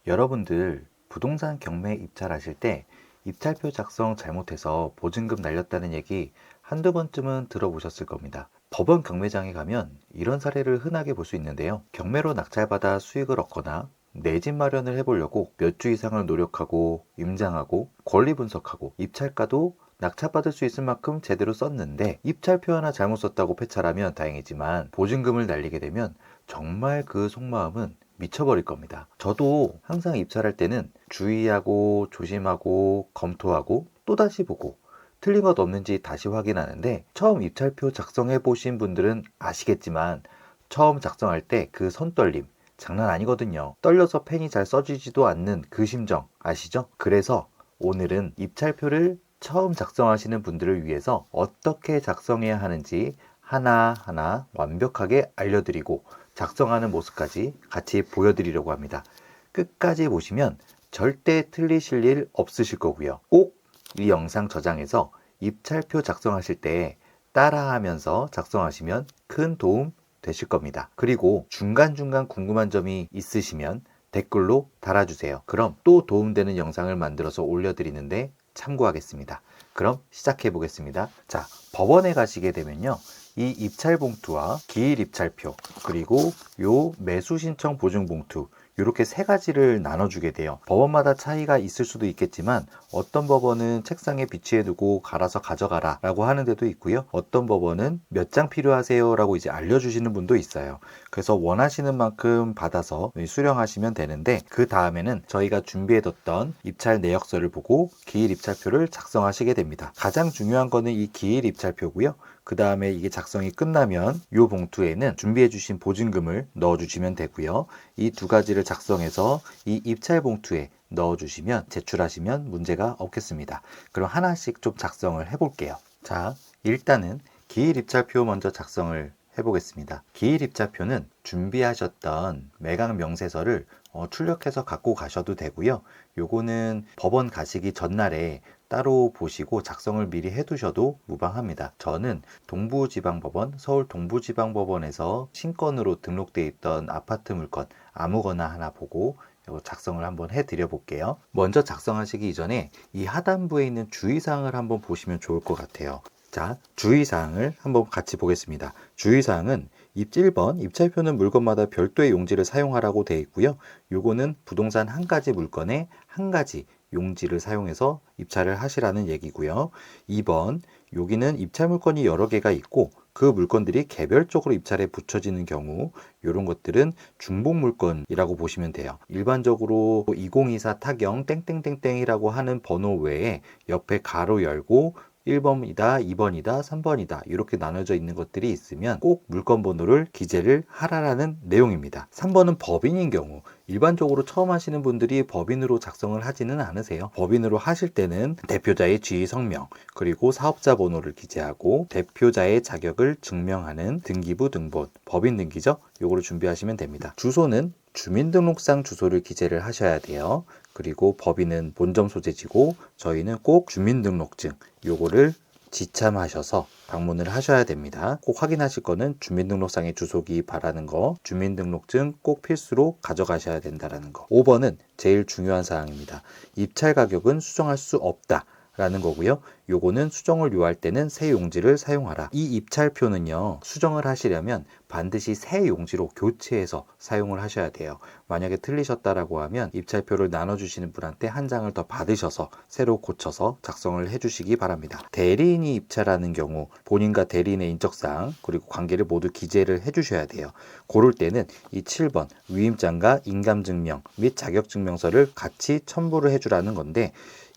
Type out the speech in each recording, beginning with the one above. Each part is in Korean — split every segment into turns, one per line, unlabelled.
여러분들 부동산 경매 입찰하실 때 입찰표 작성 잘못해서 보증금 날렸다는 얘기 한두 번쯤은 들어보셨을 겁니다. 법원 경매장에 가면 이런 사례를 흔하게 볼 수 있는데요. 경매로 낙찰받아 수익을 얻거나 내 집 마련을 해보려고 몇 주 이상을 노력하고 임장하고 권리 분석하고 입찰가도 낙찰받을 수 있을 만큼 제대로 썼는데 입찰표 하나 잘못 썼다고 폐찰하면 다행이지만 보증금을 날리게 되면 정말 그 속마음은 미쳐버릴 겁니다. 저도 항상 입찰할 때는 주의하고 조심하고 검토하고 또다시 보고 틀린 것 없는지 다시 확인하는데, 처음 입찰표 작성해 보신 분들은 아시겠지만 처음 작성할 때 그 손떨림 장난 아니거든요. 떨려서 펜이 잘 써지지도 않는 그 심정 아시죠? 그래서 오늘은 입찰표를 처음 작성하시는 분들을 위해서 어떻게 작성해야 하는지 하나하나 완벽하게 알려드리고 작성하는 모습까지 같이 보여드리려고 합니다. 끝까지 보시면 절대 틀리실 일 없으실 거고요. 꼭 이 영상 저장해서 입찰표 작성하실 때 따라하면서 작성하시면 큰 도움 되실 겁니다. 그리고 중간중간 궁금한 점이 있으시면 댓글로 달아주세요. 그럼 또 도움되는 영상을 만들어서 올려드리는데 참고하겠습니다. 그럼 시작해 보겠습니다. 자, 법원에 가시게 되면요, 이 입찰 봉투와 기일 입찰표, 그리고 요 매수 신청 보증 봉투, 이렇게 세 가지를 나눠주게 돼요. 법원마다 차이가 있을 수도 있겠지만 어떤 법원은 책상에 비치해 두고 갈아서 가져가라 라고 하는 데도 있고요. 어떤 법원은 몇 장 필요하세요 라고 이제 알려주시는 분도 있어요. 그래서 원하시는 만큼 받아서 수령하시면 되는데, 그 다음에는 저희가 준비해뒀던 입찰 내역서를 보고 기일 입찰표를 작성하시게 됩니다. 가장 중요한 거는 이 기일 입찰표고요. 그 다음에 이게 작성이 끝나면 이 봉투에는 준비해 주신 보증금을 넣어 주시면 되고요. 이 두 가지를 작성해서 이 입찰 봉투에 넣어 주시면 제출하시면 문제가 없겠습니다. 그럼 하나씩 좀 작성을 해 볼게요. 자, 일단은 기일 입찰표 먼저 작성을 해 보겠습니다. 기일 입찰표는 준비하셨던 매각 명세서를 출력해서 갖고 가셔도 되고요. 요거는 법원 가시기 전날에 따로 보시고 작성을 미리 해두셔도 무방합니다. 저는 동부지방법원, 서울 동부지방법원에서 신건으로 등록되어 있던 아파트 물건 아무거나 하나 보고 작성을 한번 해드려 볼게요. 먼저 작성하시기 이전에 이 하단부에 있는 주의사항을 한번 보시면 좋을 것 같아요. 자, 주의사항을 한번 같이 보겠습니다. 주의사항은 1번, 입찰표는 물건마다 별도의 용지를 사용하라고 되어 있고요. 요거는 부동산 한 가지 물건에 한 가지 용지를 사용해서 입찰을 하시라는 얘기고요. 2번, 여기는 입찰 물건이 여러 개가 있고 그 물건들이 개별적으로 입찰에 붙여지는 경우, 이런 것들은 중복 물건이라고 보시면 돼요. 일반적으로 2024 타경 땡땡땡땡이라고 하는 번호 외에 옆에 가로 열고 1번이다, 2번이다, 3번이다 이렇게 나눠져 있는 것들이 있으면 꼭 물건 번호를 기재를 하라라는 내용입니다. 3번은 법인인 경우, 일반적으로 처음 하시는 분들이 법인으로 작성을 하지는 않으세요. 법인으로 하실 때는 대표자의 지위 성명, 그리고 사업자 번호를 기재하고 대표자의 자격을 증명하는 등기부 등본, 법인 등기죠? 요거를 준비하시면 됩니다. 주소는 주민등록상 주소를 기재를 하셔야 돼요. 그리고 법인은 본점 소재지고 저희는 꼭 주민등록증 요거를 지참하셔서 방문을 하셔야 됩니다. 꼭 확인하실 거는 주민등록상의 주소기 바라는 거, 주민등록증 꼭 필수로 가져가셔야 된다는 거. 5번은 제일 중요한 사항입니다. 입찰 가격은 수정할 수 없다 라는 거고요. 요거는 수정을 요할 때는 새 용지를 사용하라. 이 입찰표는요, 수정을 하시려면 반드시 새 용지로 교체해서 사용을 하셔야 돼요. 만약에 틀리셨다라고 하면 입찰표를 나눠주시는 분한테 한 장을 더 받으셔서 새로 고쳐서 작성을 해주시기 바랍니다. 대리인이 입찰하는 경우 본인과 대리인의 인적사항 그리고 관계를 모두 기재를 해주셔야 돼요. 고를 때는 이 7번 위임장과 인감증명 및 자격증명서를 같이 첨부를 해주라는 건데,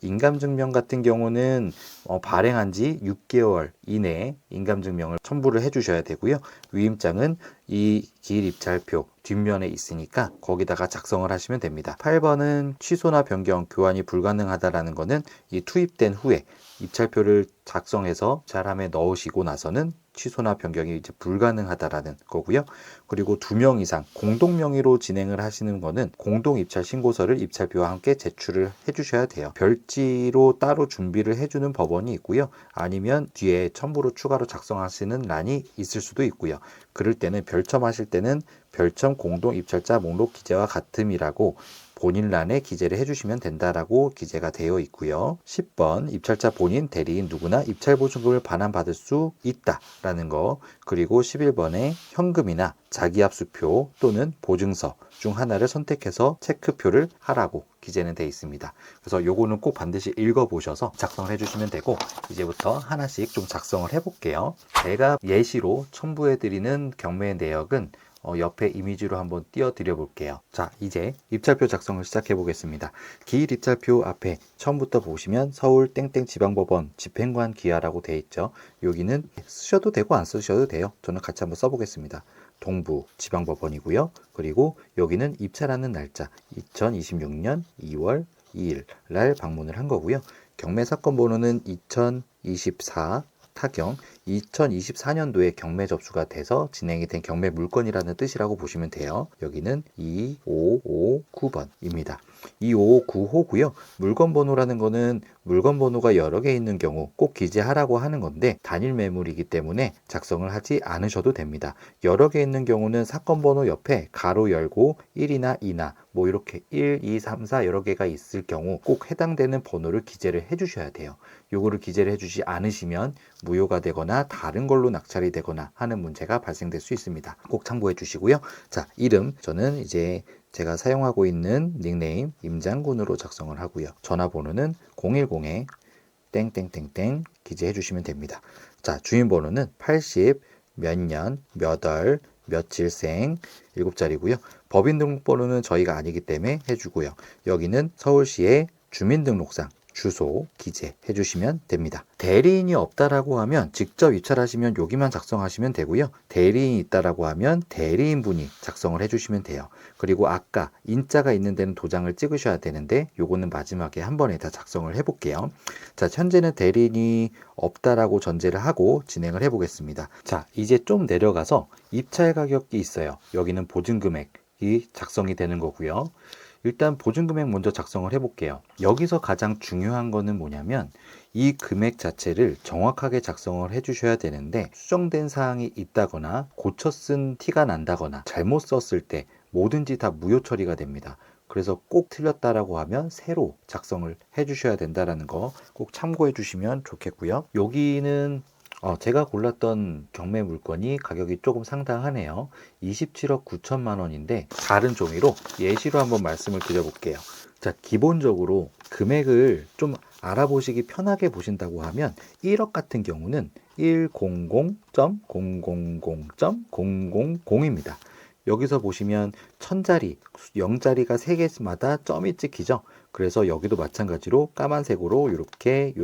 인감증명 같은 경우는 발행한 지 6개월 이내에 인감증명을 첨부를 해주셔야 되고요. 위임장은 이 기일 입찰표 뒷면에 있으니까 거기다가 작성을 하시면 됩니다. 8번은 취소나 변경, 교환이 불가능하다라는 거는 이 투입된 후에 입찰표를 작성해서 입찰함에 넣으시고 나서는 취소나 변경이 이제 불가능하다라는 거고요. 그리고 2명 이상 공동 명의로 진행을 하시는 거는 공동 입찰 신고서를 입찰표와 함께 제출을 해주셔야 돼요. 별지로 따로 준비를 해주는 법원이 있고요. 아니면 뒤에 첨부로 추가로 작성하시는 란이 있을 수도 있고요. 그럴 때는 별첨하실 때는 별첨 공동 입찰자 목록 기재와 같음이라고 본인란에 기재를 해주시면 된다라고 기재가 되어 있고요. 10번 입찰자 본인, 대리인 누구나 입찰보증금을 반환받을 수 있다라는 거, 그리고 11번에 현금이나 자기압수표 또는 보증서 중 하나를 선택해서 체크표를 하라고 기재는 되어 있습니다. 그래서 요거는 꼭 반드시 읽어보셔서 작성을 해주시면 되고, 이제부터 하나씩 좀 작성을 해볼게요. 제가 예시로 첨부해드리는 경매 내역은 옆에 이미지로 한번 띄워드려 볼게요. 자, 이제 입찰표 작성을 시작해 보겠습니다. 기일 입찰표 앞에 처음부터 보시면 서울 땡땡 지방법원 집행관 기하라고 되어 있죠. 여기는 쓰셔도 되고 안 쓰셔도 돼요. 저는 같이 한번 써보겠습니다. 동부 지방법원이고요. 그리고 여기는 입찰하는 날짜 2026년 2월 2일 날 방문을 한 거고요. 경매 사건 번호는 2024 타경 2024년도에 경매 접수가 돼서 진행이 된 경매 물건이라는 뜻이라고 보시면 돼요. 여기는 2559번입니다. 2559호고요. 물건 번호라는 거는 물건 번호가 여러 개 있는 경우 꼭 기재하라고 하는 건데 단일 매물이기 때문에 작성을 하지 않으셔도 됩니다. 여러 개 있는 경우는 사건 번호 옆에 가로 열고 1이나 2나 뭐 이렇게 1, 2, 3, 4 여러 개가 있을 경우 꼭 해당되는 번호를 기재를 해주셔야 돼요. 요거를 기재를 해주지 않으시면 무효가 되거나 다른 걸로 낙찰이 되거나 하는 문제가 발생될 수 있습니다. 꼭 참고해 주시고요. 자, 이름 저는 이제 제가 사용하고 있는 닉네임 임장군으로 작성을 하고요. 전화번호는 010에 땡땡땡땡 기재해 주시면 됩니다. 자, 주민번호는 80 몇 년 몇 월 며칠생 7자리고요. 법인등록번호는 저희가 아니기 때문에 해주고요. 여기는 서울시의 주민등록상 주소 기재해 주시면 됩니다. 대리인이 없다라고 하면 직접 입찰하시면 여기만 작성하시면 되고요. 대리인이 있다라고 하면 대리인분이 작성을 해 주시면 돼요. 그리고 아까 인자가 있는 데는 도장을 찍으셔야 되는데 요거는 마지막에 한 번에 다 작성을 해 볼게요. 자, 현재는 대리인이 없다라고 전제를 하고 진행을 해 보겠습니다. 자, 이제 좀 내려가서 입찰 가격이 있어요. 여기는 보증금액이 작성이 되는 거고요. 일단 보증금액 먼저 작성을 해볼게요. 여기서 가장 중요한 거는 뭐냐면 이 금액 자체를 정확하게 작성을 해주셔야 되는데 수정된 사항이 있다거나 고쳐 쓴 티가 난다거나 잘못 썼을 때 뭐든지 다 무효 처리가 됩니다. 그래서 꼭 틀렸다라고 하면 새로 작성을 해주셔야 된다는 거 꼭 참고해 주시면 좋겠고요. 여기는 제가 골랐던 경매 물건이 가격이 조금 상당하네요. 27억 9천만 원인데 다른 종이로 예시로 한번 말씀을 드려볼게요. 자, 기본적으로 금액을 좀 알아보시기 편하게 보신다고 하면 1억 같은 경우는 100.000.000입니다. 여기서 보시면 1000자리, 0자리가 3개마다 점이 찍히죠. 그래서 여기도 마찬가지로 까만색으로 이렇게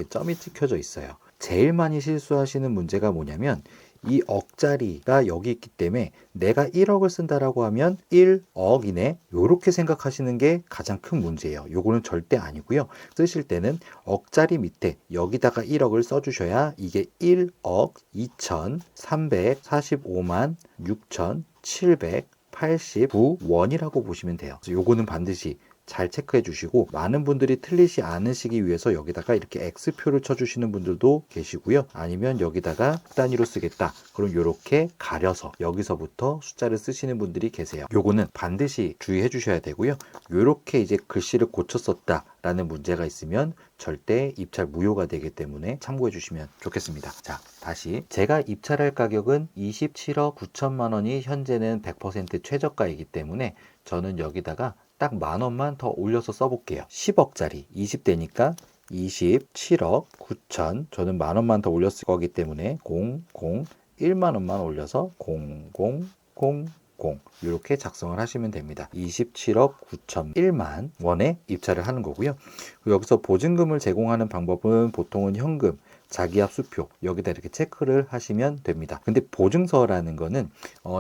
점이 찍혀져 있어요. 제일 많이 실수하시는 문제가 뭐냐면 이 억짜리가 여기 있기 때문에 내가 1억을 쓴다라고 하면 1억이네 이렇게 생각하시는 게 가장 큰 문제예요. 요거는 절대 아니고요. 쓰실 때는 억짜리 밑에 여기다가 1억을 써주셔야 이게 1억 2,345만 6,789원이라고 보시면 돼요. 요거는 반드시 잘 체크해 주시고, 많은 분들이 틀리지 않으시기 위해서 여기다가 이렇게 X표를 쳐주시는 분들도 계시고요. 아니면 여기다가 단위로 쓰겠다. 그럼 이렇게 가려서 여기서부터 숫자를 쓰시는 분들이 계세요. 요거는 반드시 주의해 주셔야 되고요. 이렇게 이제 글씨를 고쳐 썼다 라는 문제가 있으면 절대 입찰 무효가 되기 때문에 참고해 주시면 좋겠습니다. 자, 다시 제가 입찰할 가격은 27억 9천만 원이 현재는 100% 최저가이기 때문에 저는 여기다가 딱 10,000원만 더 올려서 써볼게요. 10억짜리 20대니까 27억 9천, 저는 10,000원만 더 올렸을 거기 때문에 1만원만 올려서 0000 이렇게 작성을 하시면 됩니다. 27억 9천 1만 원에 입찰을 하는 거고요. 여기서 보증금을 제공하는 방법은 보통은 현금, 자기압수표 여기다 이렇게 체크를 하시면 됩니다. 근데 보증서라는 거는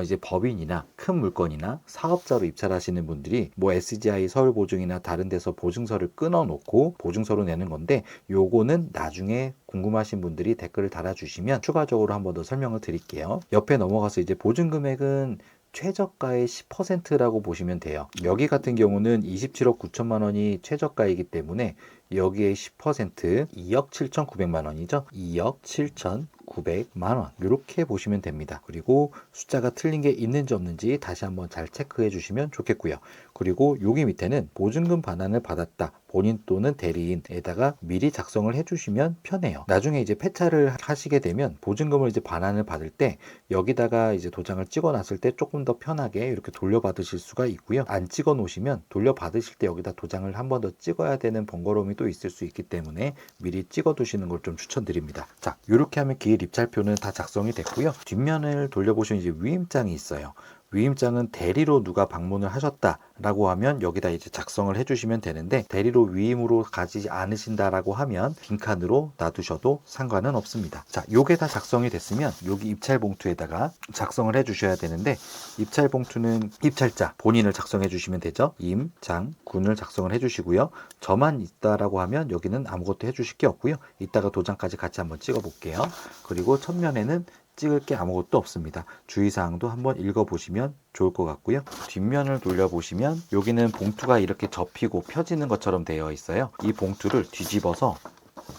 이제 법인이나 큰 물건이나 사업자로 입찰하시는 분들이 뭐 SGI 서울보증이나 다른 데서 보증서를 끊어 놓고 보증서로 내는 건데, 요거는 나중에 궁금하신 분들이 댓글을 달아주시면 추가적으로 한 번 더 설명을 드릴게요. 옆에 넘어가서 이제 보증금액은 최저가의 10%라고 보시면 돼요. 여기 같은 경우는 27억 9천만 원이 최저가이기 때문에 여기에 10% 2억 7,900만 원이죠. 2억 7,900만 원 이렇게 보시면 됩니다. 그리고 숫자가 틀린 게 있는지 없는지 다시 한번 잘 체크해 주시면 좋겠고요. 그리고 여기 밑에는 보증금 반환을 받았다. 본인 또는 대리인에다가 미리 작성을 해주시면 편해요. 나중에 이제 폐차를 하시게 되면 보증금을 이제 반환을 받을 때 여기다가 이제 도장을 찍어 놨을 때 조금 더 편하게 이렇게 돌려받으실 수가 있고요. 안 찍어 놓으시면 돌려받으실 때 여기다 도장을 한 번 더 찍어야 되는 번거로움이 또 있을 수 있기 때문에 미리 찍어 두시는 걸 좀 추천드립니다. 자, 이렇게 하면 기일 입찰표는 다 작성이 됐고요. 뒷면을 돌려보시면 이제 위임장이 있어요. 위임장은 대리로 누가 방문을 하셨다라고 하면 여기다 이제 작성을 해주시면 되는데 대리로 위임으로 가지 않으신다라고 하면 빈칸으로 놔두셔도 상관은 없습니다. 자, 요게 다 작성이 됐으면 여기 입찰 봉투에다가 작성을 해주셔야 되는데 입찰 봉투는 입찰자 본인을 작성해 주시면 되죠. 임, 장, 군을 작성을 해주시고요. 저만 있다라고 하면 여기는 아무것도 해주실 게 없고요. 이따가 도장까지 같이 한번 찍어 볼게요. 그리고 첫면에는 찍을 게 아무것도 없습니다. 주의사항도 한번 읽어보시면 좋을 것 같고요. 뒷면을 돌려보시면 여기는 봉투가 이렇게 접히고 펴지는 것처럼 되어 있어요. 이 봉투를 뒤집어서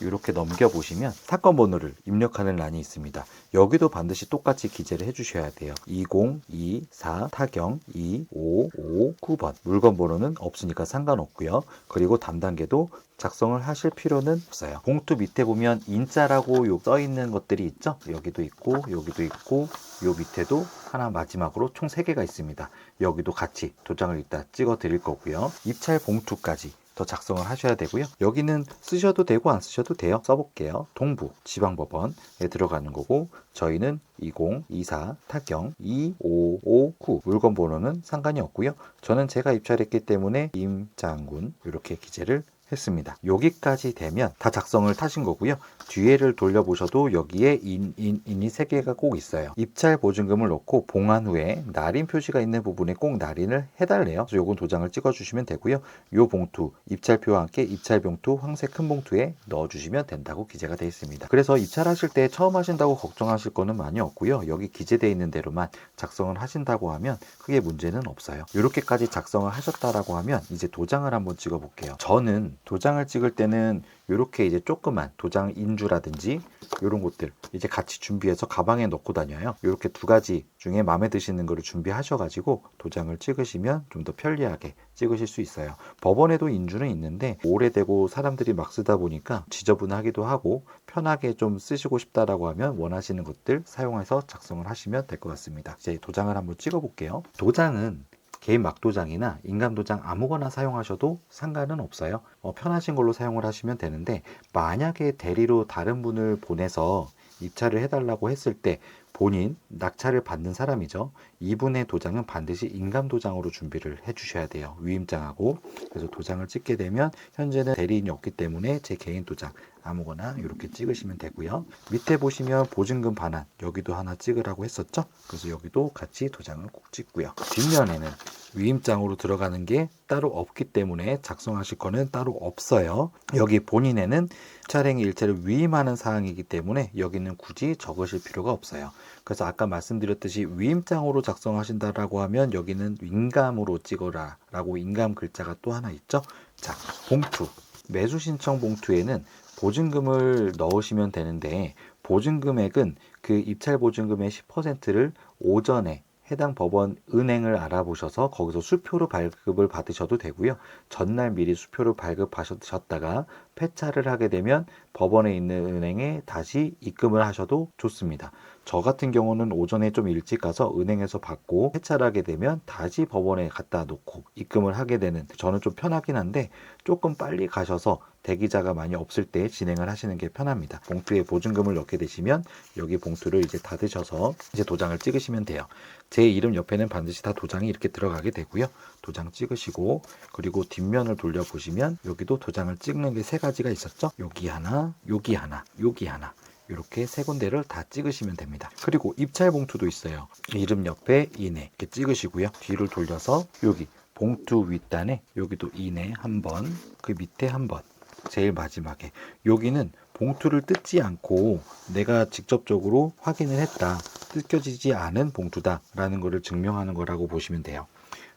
이렇게 넘겨보시면 사건 번호를 입력하는 란이 있습니다. 여기도 반드시 똑같이 기재를 해주셔야 돼요. 2024 타경 2559번 물건 번호는 없으니까 상관없고요. 그리고 담당계도 작성을 하실 필요는 없어요. 봉투 밑에 보면 인자라고 써있는 것들이 있죠. 여기도 있고 여기도 있고 요 밑에도 하나 마지막으로 총 3개가 있습니다. 여기도 같이 도장을 이따 찍어 드릴 거고요. 입찰 봉투까지 더 작성을 하셔야 되고요. 여기는 쓰셔도 되고 안 쓰셔도 돼요. 써볼게요. 동부 지방법원에 들어가는 거고 저희는 2024 타경 2559 물건 번호는 상관이 없고요. 저는 제가 입찰했기 때문에 임장군 이렇게 기재를 했습니다. 여기까지 되면 다 작성을 하신 거고요. 뒤에를 돌려보셔도 여기에 인이 3개가 꼭 있어요. 입찰 보증금을 넣고 봉한 후에 날인 표시가 있는 부분에 꼭 날인을 해달래요. 그래서 요건 도장을 찍어주시면 되고요. 요 봉투 입찰표와 함께 입찰 봉투 황색 큰 봉투에 넣어주시면 된다고 기재가 되어 있습니다. 그래서 입찰하실 때 처음 하신다고 걱정하실 거는 많이 없고요. 여기 기재되어 있는 대로만 작성을 하신다고 하면 크게 문제는 없어요. 이렇게까지 작성을 하셨다라고 하면 이제 도장을 한번 찍어 볼게요. 저는 도장을 찍을 때는 이렇게 이제 조그만 도장 인주라든지 이런 것들 이제 같이 준비해서 가방에 넣고 다녀요. 이렇게 2가지 중에 마음에 드시는 거를 준비하셔가지고 도장을 찍으시면 좀 더 편리하게 찍으실 수 있어요. 법원에도 인주는 있는데 오래되고 사람들이 막 쓰다 보니까 지저분하기도 하고 편하게 좀 쓰시고 싶다라고 하면 원하시는 것들 사용해서 작성을 하시면 될 것 같습니다. 이제 도장을 한번 찍어 볼게요. 도장은 개인 막도장이나 인감도장 아무거나 사용하셔도 상관은 없어요. 편하신 걸로 사용을 하시면 되는데 만약에 대리로 다른 분을 보내서 입찰을 해달라고 했을 때 본인 낙찰을 받는 사람이죠. 이분의 도장은 반드시 인감도장으로 준비를 해주셔야 돼요. 위임장하고. 그래서 도장을 찍게 되면 현재는 대리인이 없기 때문에 제 개인 도장 아무거나 이렇게 찍으시면 되고요. 밑에 보시면 보증금 반환 여기도 하나 찍으라고 했었죠. 그래서 여기도 같이 도장을 꼭 찍고요. 뒷면에는 위임장으로 들어가는 게 따로 없기 때문에 작성하실 거는 따로 없어요. 여기 본인에는 차량의 일체를 위임하는 사항이기 때문에 여기는 굳이 적으실 필요가 없어요. 그래서 아까 말씀드렸듯이 위임장으로 작성하신다라고 하면 여기는 인감으로 찍어라 라고 인감 글자가 또 하나 있죠. 자, 봉투 매수 신청 봉투에는 보증금을 넣으시면 되는데 보증금액은 그 입찰 보증금의 10%를 오전에 해당 법원 은행을 알아보셔서 거기서 수표로 발급을 받으셔도 되고요. 전날 미리 수표를 발급하셨다가 폐차를 하게 되면 법원에 있는 은행에 다시 입금을 하셔도 좋습니다. 저 같은 경우는 오전에 좀 일찍 가서 은행에서 받고 폐차를 하게 되면 다시 법원에 갖다 놓고 입금을 하게 되는 저는 좀 편하긴 한데 조금 빨리 가셔서 대기자가 많이 없을 때 진행을 하시는 게 편합니다. 봉투에 보증금을 넣게 되시면 여기 봉투를 이제 닫으셔서 이제 도장을 찍으시면 돼요. 제 이름 옆에는 반드시 다 도장이 이렇게 들어가게 되고요. 도장 찍으시고 그리고 뒷면을 돌려보시면 여기도 도장을 찍는 게 3가지가 있었죠. 여기 하나, 여기 하나, 여기 하나. 이렇게 3군데를 다 찍으시면 됩니다. 그리고 입찰 봉투도 있어요. 이름 옆에 이내 이렇게 찍으시고요. 뒤를 돌려서 여기 봉투 윗단에 여기도 이내 한번, 그 밑에 한번, 제일 마지막에 여기는 봉투를 뜯지 않고 내가 직접적으로 확인을 했다. 뜯겨지지 않은 봉투다 라는 것을 증명하는 거라고 보시면 돼요.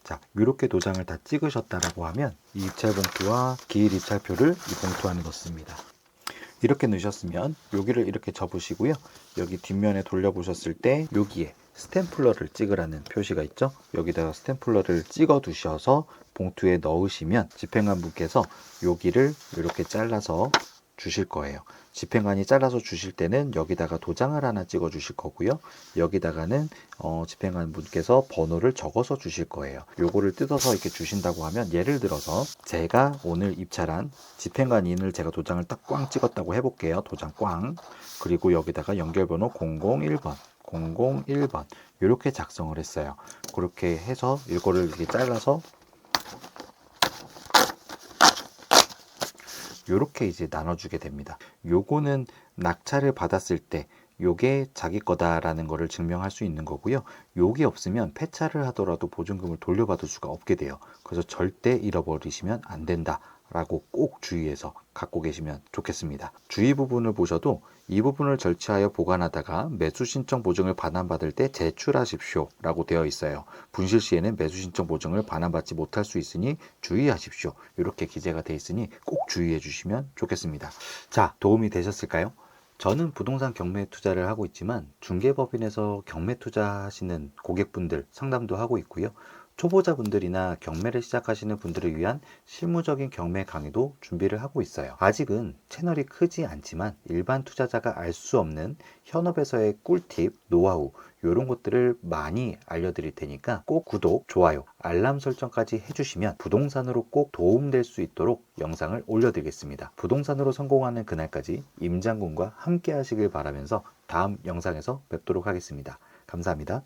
자, 이렇게 도장을 다 찍으셨다라고 하면 이 입찰 봉투와 기일 입찰표를 이 봉투 안에 넣습니다. 이렇게 넣으셨으면 여기를 이렇게 접으시고요. 여기 뒷면에 돌려보셨을 때 여기에 스탬플러를 찍으라는 표시가 있죠. 여기다가 스탬플러를 찍어 두셔서 봉투에 넣으시면 집행관분께서 여기를 이렇게 잘라서 주실 거예요. 집행관이 잘라서 주실 때는 여기다가 도장을 하나 찍어 주실 거고요. 여기다가는 집행관 분께서 번호를 적어서 주실 거예요. 요거를 뜯어서 이렇게 주신다고 하면, 예를 들어서 제가 오늘 입찰한 집행관인을 제가 도장을 딱 꽝 찍었다고 해볼게요. 도장 꽝. 그리고 여기다가 연결번호 001번 001번 이렇게 작성을 했어요. 그렇게 해서 이거를 이렇게 잘라서 요렇게 이제 나눠주게 됩니다. 요거는 낙찰을 받았을 때 요게 자기 거다라는 거를 증명할 수 있는 거고요. 요게 없으면 폐차를 하더라도 보증금을 돌려받을 수가 없게 돼요. 그래서 절대 잃어버리시면 안 된다 라고 꼭 주의해서 갖고 계시면 좋겠습니다. 주의 부분을 보셔도 이 부분을 절취하여 보관하다가 매수 신청 보증을 반환받을 때 제출하십시오 라고 되어 있어요. 분실 시에는 매수 신청 보증을 반환받지 못할 수 있으니 주의하십시오. 이렇게 기재가 되어 있으니 꼭 주의해 주시면 좋겠습니다. 자, 도움이 되셨을까요? 저는 부동산 경매 투자를 하고 있지만 중개법인에서 경매 투자하시는 고객분들 상담도 하고 있고요. 초보자분들이나 경매를 시작하시는 분들을 위한 실무적인 경매 강의도 준비를 하고 있어요. 아직은 채널이 크지 않지만 일반 투자자가 알 수 없는 현업에서의 꿀팁, 노하우 이런 것들을 많이 알려드릴 테니까 꼭 구독, 좋아요, 알람 설정까지 해주시면 부동산으로 꼭 도움될 수 있도록 영상을 올려드리겠습니다. 부동산으로 성공하는 그날까지 임장군과 함께 하시길 바라면서 다음 영상에서 뵙도록 하겠습니다. 감사합니다.